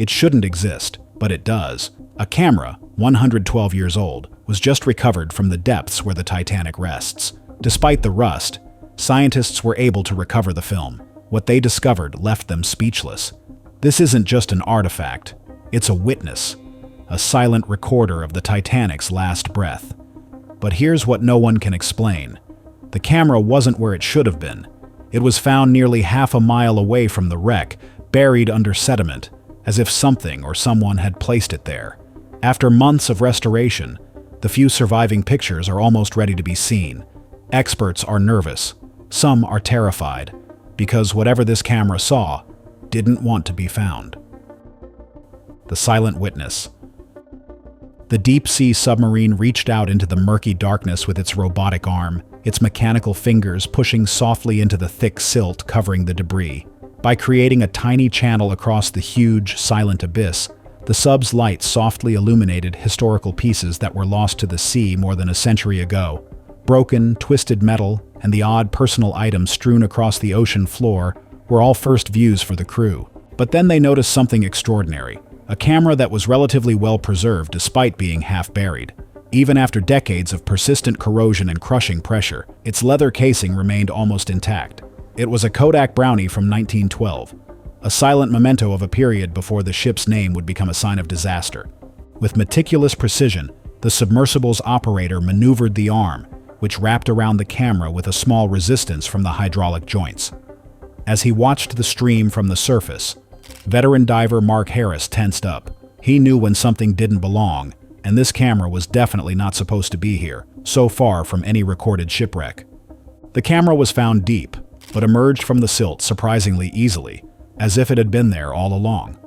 It shouldn't exist, but it does. A camera, 112 years old, was just recovered from the depths where the Titanic rests. Despite the rust, scientists were able to recover the film. What they discovered left them speechless. This isn't just an artifact, it's a witness, a silent recorder of the Titanic's last breath. But here's what no one can explain. The camera wasn't where it should have been. It was found nearly half a mile away from the wreck, buried under sediment, as if something or someone had placed it there. After months of restoration, the few surviving pictures are almost ready to be seen. Experts are nervous. Some are terrified, because whatever this camera saw didn't want to be found. The silent witness. The deep-sea submarine reached out into the murky darkness with its robotic arm, its mechanical fingers pushing softly into the thick silt covering the debris. By creating a tiny channel across the huge, silent abyss, the sub's light softly illuminated historical pieces that were lost to the sea more than a century ago. Broken, twisted metal, and the odd personal items strewn across the ocean floor were all first views for the crew. But then they noticed something extraordinary. A camera that was relatively well preserved despite being half buried. Even after decades of persistent corrosion and crushing pressure, its leather casing remained almost intact. It was a Kodak Brownie from 1912, a silent memento of a period before the ship's name would become a sign of disaster. With meticulous precision, the submersible's operator maneuvered the arm, which wrapped around the camera with a small resistance from the hydraulic joints. As he watched the stream from the surface, veteran diver Mark Harris tensed up. He knew when something didn't belong, and this camera was definitely not supposed to be here, so far from any recorded shipwreck. The camera was found deep, but emerged from the silt surprisingly easily, as if it had been there all along.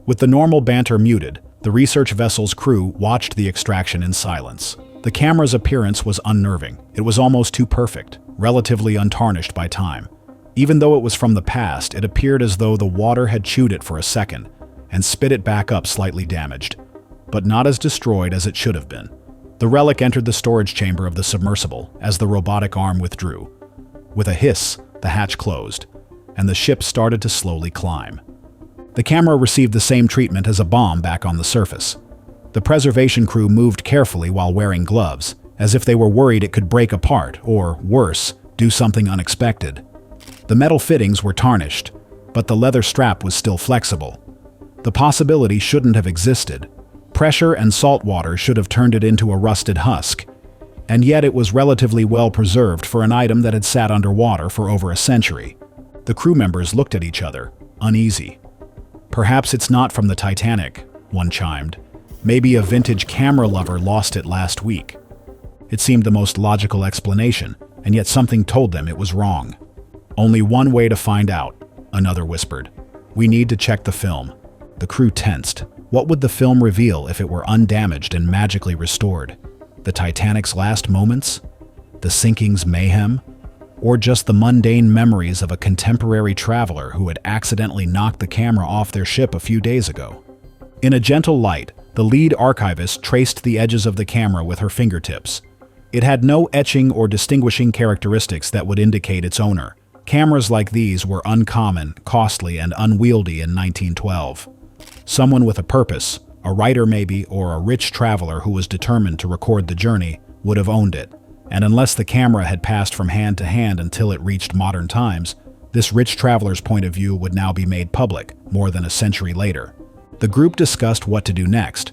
With the normal banter muted, the research vessel's crew watched the extraction in silence. The camera's appearance was unnerving. It was almost too perfect, relatively untarnished by time. Even though it was from the past, it appeared as though the water had chewed it for a second and spit it back up slightly damaged, but not as destroyed as it should have been. The relic entered the storage chamber of the submersible as the robotic arm withdrew. With a hiss, the hatch closed, and the ship started to slowly climb. The camera received the same treatment as a bomb back on the surface. The preservation crew moved carefully while wearing gloves, as if they were worried it could break apart or, worse, do something unexpected. The metal fittings were tarnished, but the leather strap was still flexible. The possibility shouldn't have existed. Pressure and salt water should have turned it into a rusted husk, and yet it was relatively well preserved for an item that had sat underwater for over a century. The crew members looked at each other, uneasy. "Perhaps it's not from the Titanic," one chimed. "Maybe a vintage camera lover lost it last week." It seemed the most logical explanation, and yet something told them it was wrong. "Only one way to find out," another whispered. "We need to check the film." The crew tensed. What would the film reveal if it were undamaged and magically restored? The Titanic's last moments? The sinking's mayhem? Or just the mundane memories of a contemporary traveler who had accidentally knocked the camera off their ship a few days ago? In a gentle light, the lead archivist traced the edges of the camera with her fingertips. It had no etching or distinguishing characteristics that would indicate its owner. Cameras like these were uncommon, costly, and unwieldy in 1912. Someone with a purpose, a writer maybe, or a rich traveler who was determined to record the journey, would have owned it. And unless the camera had passed from hand to hand until it reached modern times, this rich traveler's point of view would now be made public, more than a century later. The group discussed what to do next.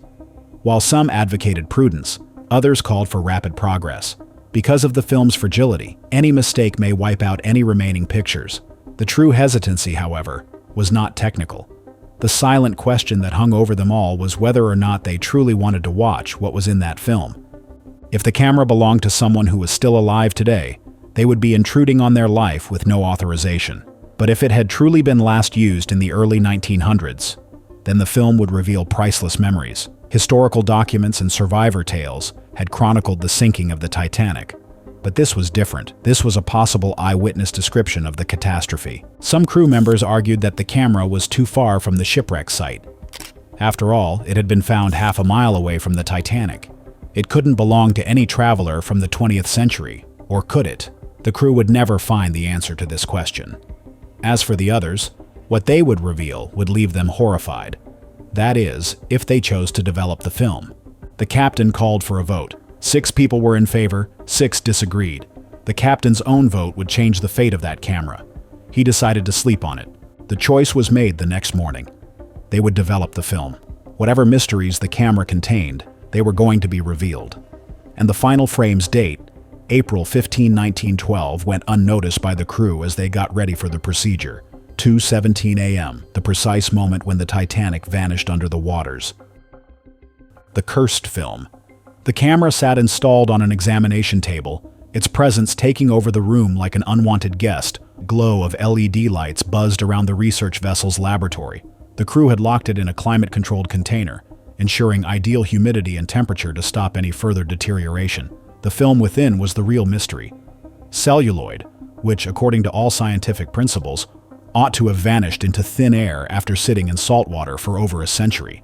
While some advocated prudence, others called for rapid progress. Because of the film's fragility, any mistake may wipe out any remaining pictures. The true hesitancy, however, was not technical. The silent question that hung over them all was whether or not they truly wanted to watch what was in that film. If the camera belonged to someone who was still alive today, they would be intruding on their life with no authorization. But if it had truly been last used in the early 1900s, then the film would reveal priceless memories. Historical documents and survivor tales had chronicled the sinking of the Titanic. But this was different. This was a possible eyewitness description of the catastrophe. Some crew members argued that the camera was too far from the shipwreck site. After all, it had been found half a mile away from the Titanic. It couldn't belong to any traveler from the 20th century, or could it? The crew would never find the answer to this question. As for the others, what they would reveal would leave them horrified. That is, if they chose to develop the film. The captain called for a vote. 6 people were in favor, 6 disagreed. The captain's own vote would change the fate of that camera. He decided to sleep on it. The choice was made the next morning. They would develop the film. Whatever mysteries the camera contained, they were going to be revealed. And the final frame's date, April 15, 1912, went unnoticed by the crew as they got ready for the procedure. 2:17 a.m., the precise moment when the Titanic vanished under the waters. The cursed film. The camera sat installed on an examination table, its presence taking over the room like an unwanted guest. Glow of LED lights buzzed around the research vessel's laboratory. The crew had locked it in a climate-controlled container, ensuring ideal humidity and temperature to stop any further deterioration. The film within was the real mystery. Celluloid, which, according to all scientific principles, ought to have vanished into thin air after sitting in salt water for over a century.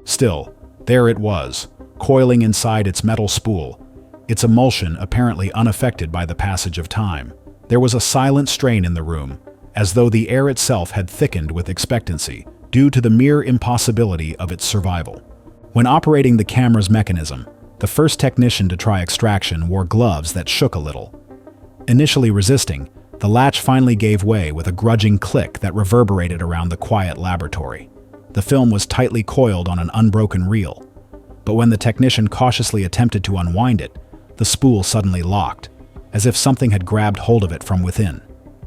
Still, there it was, coiling inside its metal spool, its emulsion apparently unaffected by the passage of time. There was a silent strain in the room, as though the air itself had thickened with expectancy, due to the mere impossibility of its survival. When operating the camera's mechanism, the first technician to try extraction wore gloves that shook a little. Initially resisting, the latch finally gave way with a grudging click that reverberated around the quiet laboratory. The film was tightly coiled on an unbroken reel, but when the technician cautiously attempted to unwind it, the spool suddenly locked, as if something had grabbed hold of it from within.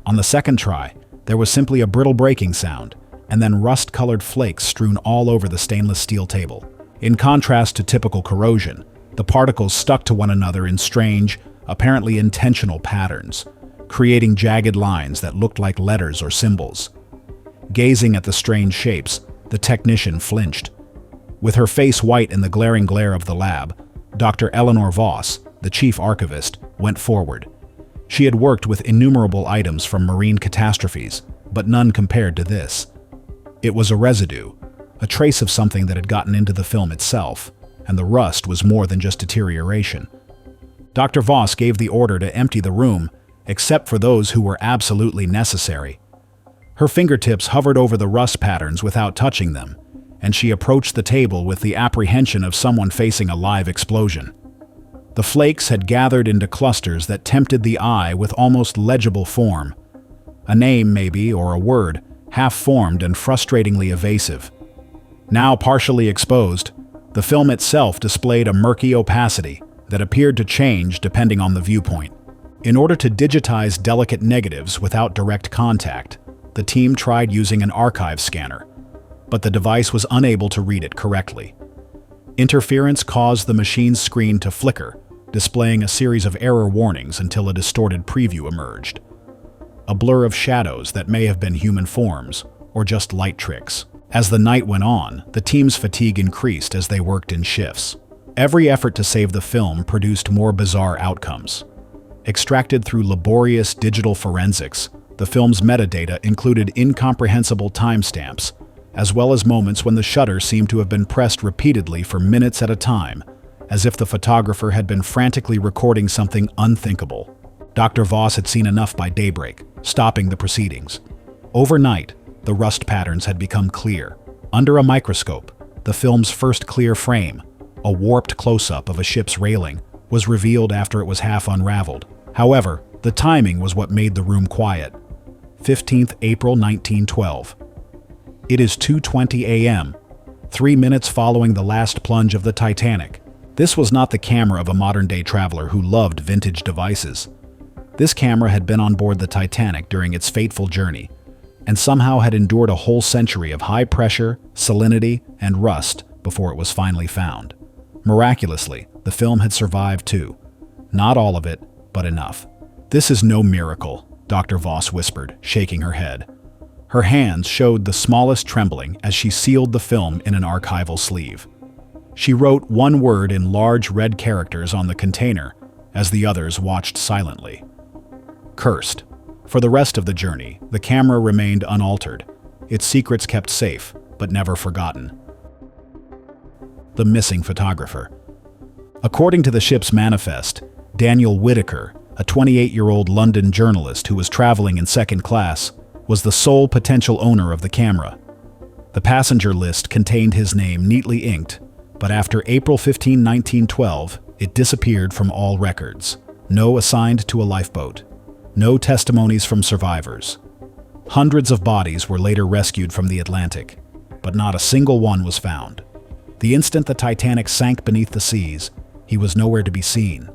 On the second try, there was simply a brittle breaking sound, and then rust-colored flakes strewn all over the stainless steel table. In contrast to typical corrosion, the particles stuck to one another in strange, apparently intentional patterns, creating jagged lines that looked like letters or symbols. Gazing at the strange shapes, the technician flinched. With her face white in the glaring glare of the lab, Dr. Eleanor Voss, the chief archivist, went forward. She had worked with innumerable items from marine catastrophes, but none compared to this. It was a residue, a trace of something that had gotten into the film itself, and the rust was more than just deterioration. Dr. Voss gave the order to empty the room, except for those who were absolutely necessary. Her fingertips hovered over the rust patterns without touching them, and she approached the table with the apprehension of someone facing a live explosion. The flakes had gathered into clusters that tempted the eye with almost legible form. A name, maybe, or a word, half-formed and frustratingly evasive. Now partially exposed, the film itself displayed a murky opacity that appeared to change depending on the viewpoint. In order to digitize delicate negatives without direct contact, the team tried using an archive scanner, but the device was unable to read it correctly. Interference caused the machine's screen to flicker, displaying a series of error warnings until a distorted preview emerged. A blur of shadows that may have been human forms, or just light tricks. As the night went on, the team's fatigue increased as they worked in shifts. Every effort to save the film produced more bizarre outcomes. Extracted through laborious digital forensics, the film's metadata included incomprehensible timestamps, as well as moments when the shutter seemed to have been pressed repeatedly for minutes at a time, as if the photographer had been frantically recording something unthinkable. Dr. Voss had seen enough by daybreak, stopping the proceedings. Overnight, the rust patterns had become clear. Under a microscope, the film's first clear frame, a warped close-up of a ship's railing, was revealed after it was half unraveled. However, the timing was what made the room quiet. 15th April 1912. It is 2:20 a.m., 3 minutes following the last plunge of the Titanic. This was not the camera of a modern-day traveler who loved vintage devices. This camera had been on board the Titanic during its fateful journey, and somehow had endured a whole century of high pressure, salinity, and rust before it was finally found. Miraculously, the film had survived too. Not all of it, but enough. "This is no miracle," Dr. Voss whispered, shaking her head. Her hands showed the smallest trembling as she sealed the film in an archival sleeve. She wrote one word in large red characters on the container as the others watched silently. Cursed. For the rest of the journey, the camera remained unaltered, its secrets kept safe, but never forgotten. The missing photographer. According to the ship's manifest, Daniel Whitaker, a 28-year-old London journalist who was traveling in second class, was the sole potential owner of the camera. The passenger list contained his name neatly inked, but after April 15, 1912, it disappeared from all records. No assigned to a lifeboat. No testimonies from survivors. Hundreds of bodies were later rescued from the Atlantic, but not a single one was found. The instant the Titanic sank beneath the seas, he was nowhere to be seen.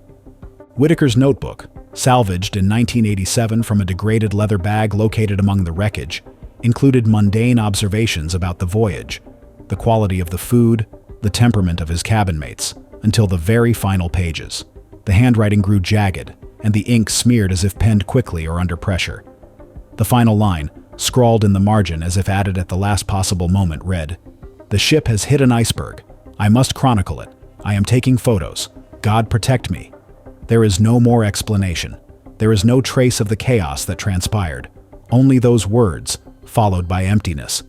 Whitaker's notebook, salvaged in 1987 from a degraded leather bag located among the wreckage, included mundane observations about the voyage, the quality of the food, the temperament of his cabin mates, until the very final pages. The handwriting grew jagged, and the ink smeared as if penned quickly or under pressure. The final line, scrawled in the margin as if added at the last possible moment, read, "The ship has hit an iceberg. I must chronicle it. I am taking photos. God protect me." There is no more explanation. There is no trace of the chaos that transpired. Only those words, followed by emptiness.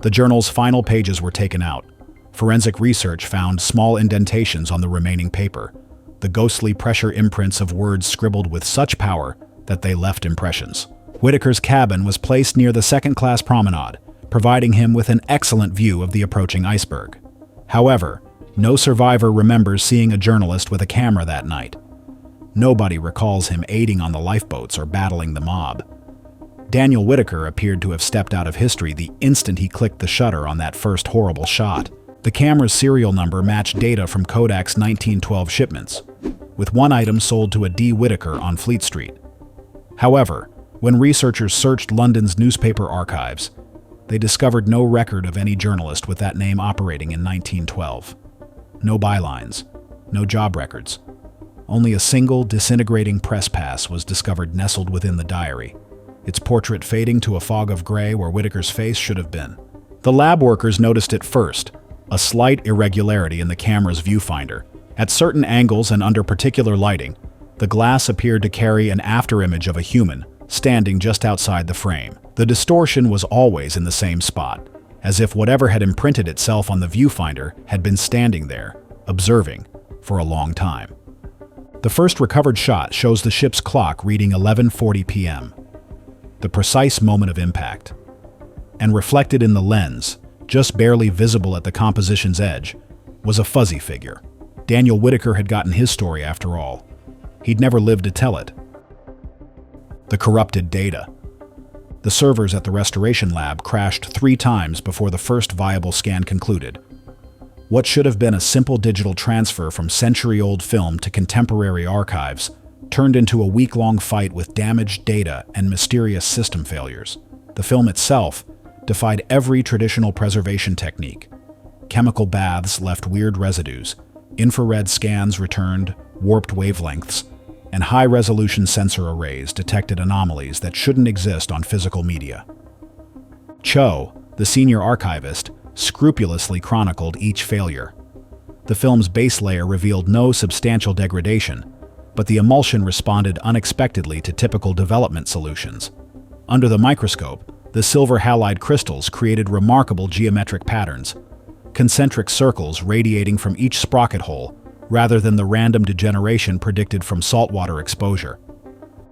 The journal's final pages were taken out. Forensic research found small indentations on the remaining paper, the ghostly pressure imprints of words scribbled with such power that they left impressions. Whitaker's cabin was placed near the second-class promenade, providing him with an excellent view of the approaching iceberg. However, no survivor remembers seeing a journalist with a camera that night. Nobody recalls him aiding on the lifeboats or battling the mob. Daniel Whitaker appeared to have stepped out of history the instant he clicked the shutter on that first horrible shot. The camera's serial number matched data from Kodak's 1912 shipments, with one item sold to a D. Whitaker on Fleet Street. However, when researchers searched London's newspaper archives, they discovered no record of any journalist with that name operating in 1912. No bylines, no job records. Only a single disintegrating press pass was discovered nestled within the diary, its portrait fading to a fog of gray where Whitaker's face should have been. The lab workers noticed it first, a slight irregularity in the camera's viewfinder. At certain angles and under particular lighting, the glass appeared to carry an afterimage of a human, standing just outside the frame. The distortion was always in the same spot, as if whatever had imprinted itself on the viewfinder had been standing there, observing, for a long time. The first recovered shot shows the ship's clock reading 11:40 p.m., the precise moment of impact. And reflected in the lens, just barely visible at the composition's edge, was a fuzzy figure. Daniel Whitaker had gotten his story after all. He'd never lived to tell it. The corrupted data. The servers at the restoration lab crashed 3 times before the first viable scan concluded. What should have been a simple digital transfer from century-old film to contemporary archives turned into a week-long fight with damaged data and mysterious system failures. The film itself defied every traditional preservation technique. Chemical baths left weird residues, infrared scans returned warped wavelengths, and high-resolution sensor arrays detected anomalies that shouldn't exist on physical media. Cho, the senior archivist, scrupulously chronicled each failure. The film's base layer revealed no substantial degradation, but the emulsion responded unexpectedly to typical development solutions. Under the microscope, the silver halide crystals created remarkable geometric patterns, concentric circles radiating from each sprocket hole, rather than the random degeneration predicted from saltwater exposure.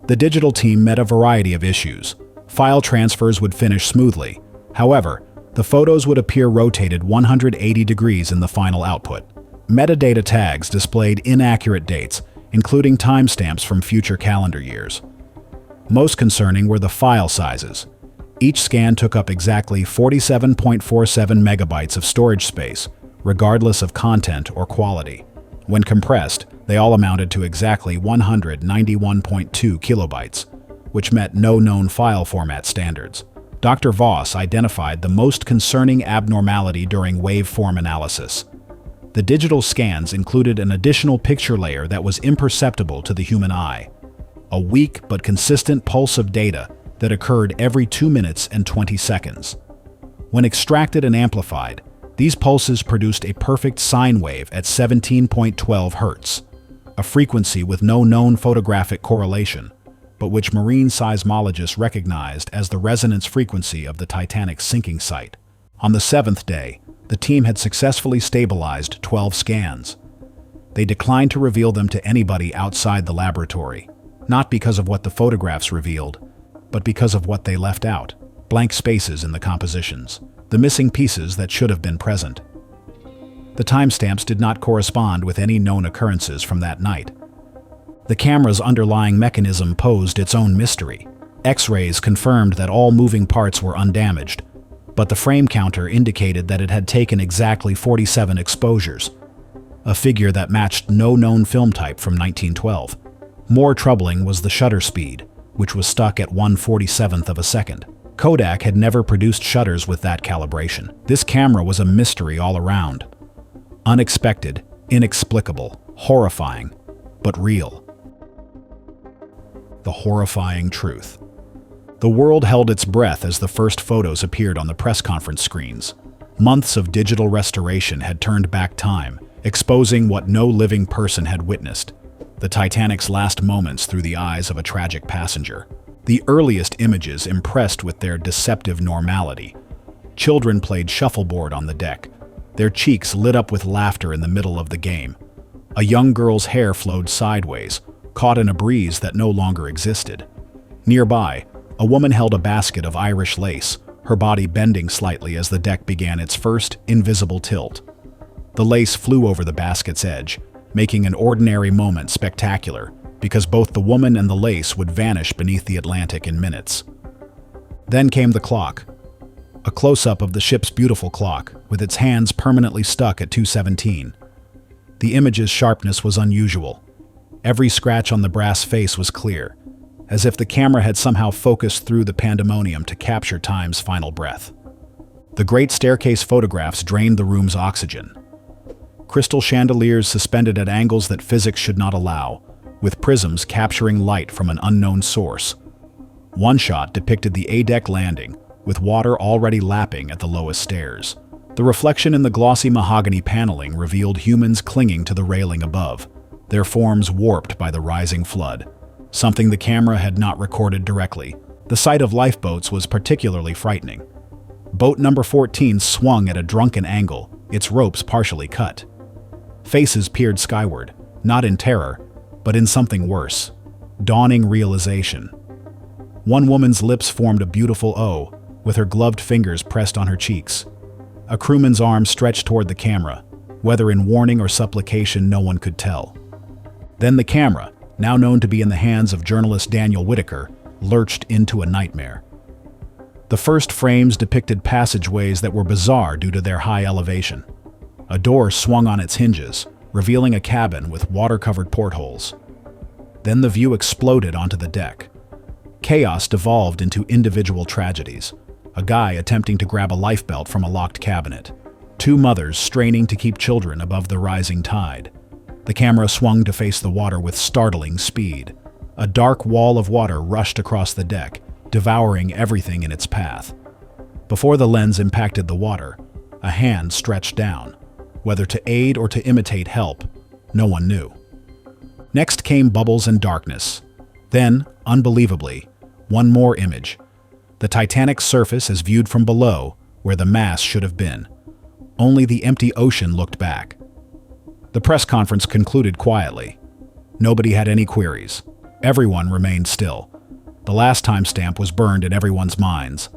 The digital team met a variety of issues. File transfers would finish smoothly. However, the photos would appear rotated 180 degrees in the final output. Metadata tags displayed inaccurate dates, including timestamps from future calendar years. Most concerning were the file sizes. Each scan took up exactly 47.47 megabytes of storage space, regardless of content or quality. When compressed, they all amounted to exactly 191.2 kilobytes, which met no known file format standards. Dr. Voss identified the most concerning abnormality during waveform analysis. The digital scans included an additional picture layer that was imperceptible to the human eye, a weak but consistent pulse of data that occurred every 2 minutes and 20 seconds. When extracted and amplified, these pulses produced a perfect sine wave at 17.12 Hz, a frequency with no known photographic correlation, but which marine seismologists recognized as the resonance frequency of the Titanic's sinking site. On the 7th day, the team had successfully stabilized 12 scans. They declined to reveal them to anybody outside the laboratory, not because of what the photographs revealed, but because of what they left out: blank spaces in the compositions. the missing pieces that should have been present. The timestamps did not correspond with any known occurrences from that night. The camera's underlying mechanism posed its own mystery. X-rays confirmed that all moving parts were undamaged, but the frame counter indicated that it had taken exactly 47 exposures, a figure that matched no known film type from 1912. More troubling was the shutter speed, which was stuck at 1/47th of a second. Kodak had never produced shutters with that calibration. This camera was a mystery all around. Unexpected, inexplicable, horrifying, but real. The horrifying truth. The world held its breath as the first photos appeared on the press conference screens. Months of digital restoration had turned back time, exposing what no living person had witnessed: the Titanic's last moments through the eyes of a tragic passenger. The earliest images impressed with their deceptive normality. Children played shuffleboard on the deck, their cheeks lit up with laughter in the middle of the game. A young girl's hair flowed sideways, caught in a breeze that no longer existed. Nearby, a woman held a basket of Irish lace, her body bending slightly as the deck began its first invisible tilt. The lace flew over the basket's edge, making an ordinary moment spectacular, because both the woman and the lace would vanish beneath the Atlantic in minutes. Then came the clock. A close-up of the ship's beautiful clock, with its hands permanently stuck at 2:17. The image's sharpness was unusual. Every scratch on the brass face was clear, as if the camera had somehow focused through the pandemonium to capture time's final breath. The great staircase photographs drained the room's oxygen. Crystal chandeliers suspended at angles that physics should not allow, with prisms capturing light from an unknown source. One shot depicted the A-deck landing, with water already lapping at the lowest stairs. The reflection in the glossy mahogany paneling revealed humans clinging to the railing above, their forms warped by the rising flood, something the camera had not recorded directly. The sight of lifeboats was particularly frightening. Boat number 14 swung at a drunken angle, its ropes partially cut. Faces peered skyward, not in terror, but in something worse: dawning realization. One woman's lips formed a beautiful O, with her gloved fingers pressed on her cheeks. A crewman's arm stretched toward the camera, whether in warning or supplication no one could tell. Then the camera, now known to be in the hands of journalist Daniel Whitaker, lurched into a nightmare. The first frames depicted passageways that were bizarre due to their high elevation. A door swung on its hinges, revealing a cabin with water-covered portholes. Then the view exploded onto the deck. Chaos devolved into individual tragedies: a guy attempting to grab a lifebelt from a locked cabinet, two mothers straining to keep children above the rising tide. The camera swung to face the water with startling speed. A dark wall of water rushed across the deck, devouring everything in its path. Before the lens impacted the water, a hand stretched down. Whether to aid or to imitate help, no one knew. Next came bubbles and darkness. Then, unbelievably, one more image: the Titanic's surface as viewed from below, where the mast should have been. Only the empty ocean looked back. The press conference concluded quietly. Nobody had any queries. Everyone remained still. The last timestamp was burned in everyone's minds.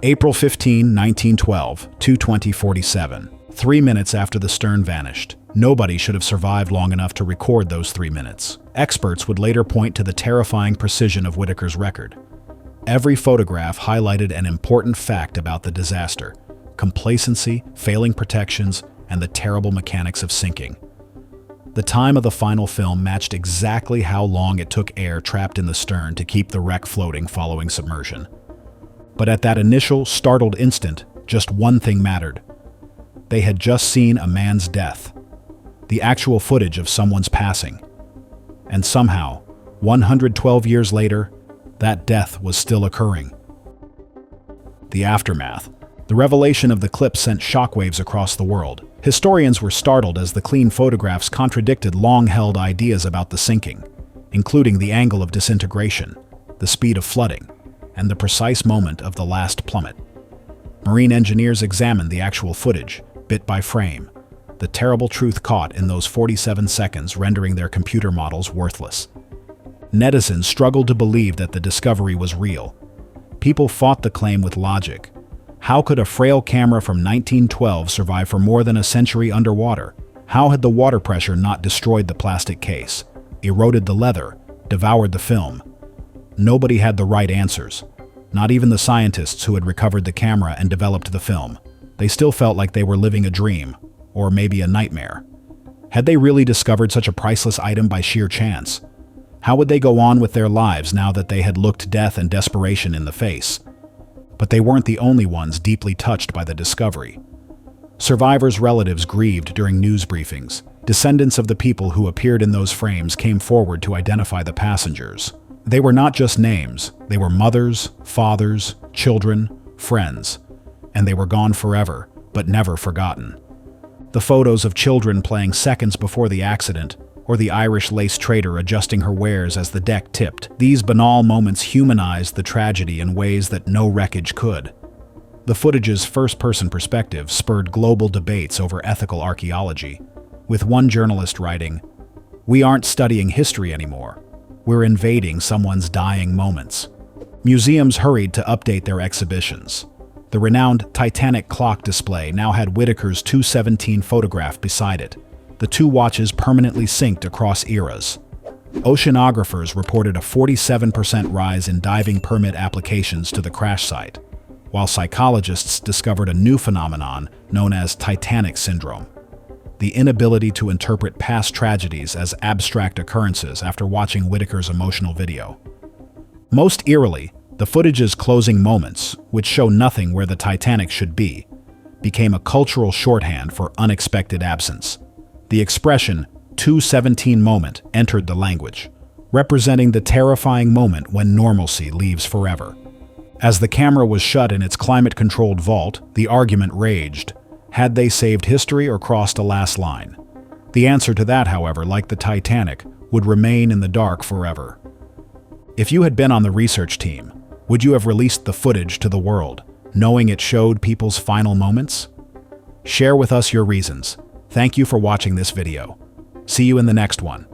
April 15, 1912, 2:20:47. 3 minutes after the stern vanished. Nobody should have survived long enough to record those 3 minutes. Experts would later point to the terrifying precision of Whitaker's record. Every photograph highlighted an important fact about the disaster: complacency, failing protections, and the terrible mechanics of sinking. The time of the final film matched exactly how long it took air trapped in the stern to keep the wreck floating following submersion. But at that initial, startled instant, just one thing mattered. They had just seen a man's death, the actual footage of someone's passing. And somehow, 112 years later, that death was still occurring. The aftermath. The revelation of the clip sent shockwaves across the world. Historians were startled as the clean photographs contradicted long-held ideas about the sinking, including the angle of disintegration, the speed of flooding, and the precise moment of the last plummet. Marine engineers examined the actual footage, bit by frame, the terrible truth caught in those 47 seconds rendering their computer models worthless. Netizens struggled to believe that the discovery was real. People fought the claim with logic. How could a frail camera from 1912 survive for more than a century underwater? How had the water pressure not destroyed the plastic case, eroded the leather, devoured the film? Nobody had the right answers. Not even the scientists who had recovered the camera and developed the film. They still felt like they were living a dream, or maybe a nightmare. Had they really discovered such a priceless item by sheer chance? How would they go on with their lives now that they had looked death and desperation in the face? But they weren't the only ones deeply touched by the discovery. Survivors' relatives grieved during news briefings. Descendants of the people who appeared in those frames came forward to identify the passengers. They were not just names, they were mothers, fathers, children, friends. And they were gone forever, but never forgotten. The photos of children playing seconds before the accident, or the Irish lace trader adjusting her wares as the deck tipped, these banal moments humanized the tragedy in ways that no wreckage could. The footage's first-person perspective spurred global debates over ethical archaeology, with one journalist writing, "We aren't studying history anymore. We're invading someone's dying moments." Museums hurried to update their exhibitions. The renowned Titanic clock display now had Whitaker's 2:17 photograph beside it, the two watches permanently synced across eras. Oceanographers reported a 47% rise in diving permit applications to the crash site, while psychologists discovered a new phenomenon known as Titanic syndrome, the inability to interpret past tragedies as abstract occurrences after watching Whitaker's emotional video. Most eerily, the footage's closing moments, which show nothing where the Titanic should be, became a cultural shorthand for unexpected absence. The expression 2:17 moment entered the language, representing the terrifying moment when normalcy leaves forever. As the camera was shut in its climate-controlled vault, the argument raged. Had they saved history or crossed a last line? The answer to that, however, like the Titanic, would remain in the dark forever. If you had been on the research team, would you have released the footage to the world, knowing it showed people's final moments? Share with us your reasons. Thank you for watching this video. See you in the next one.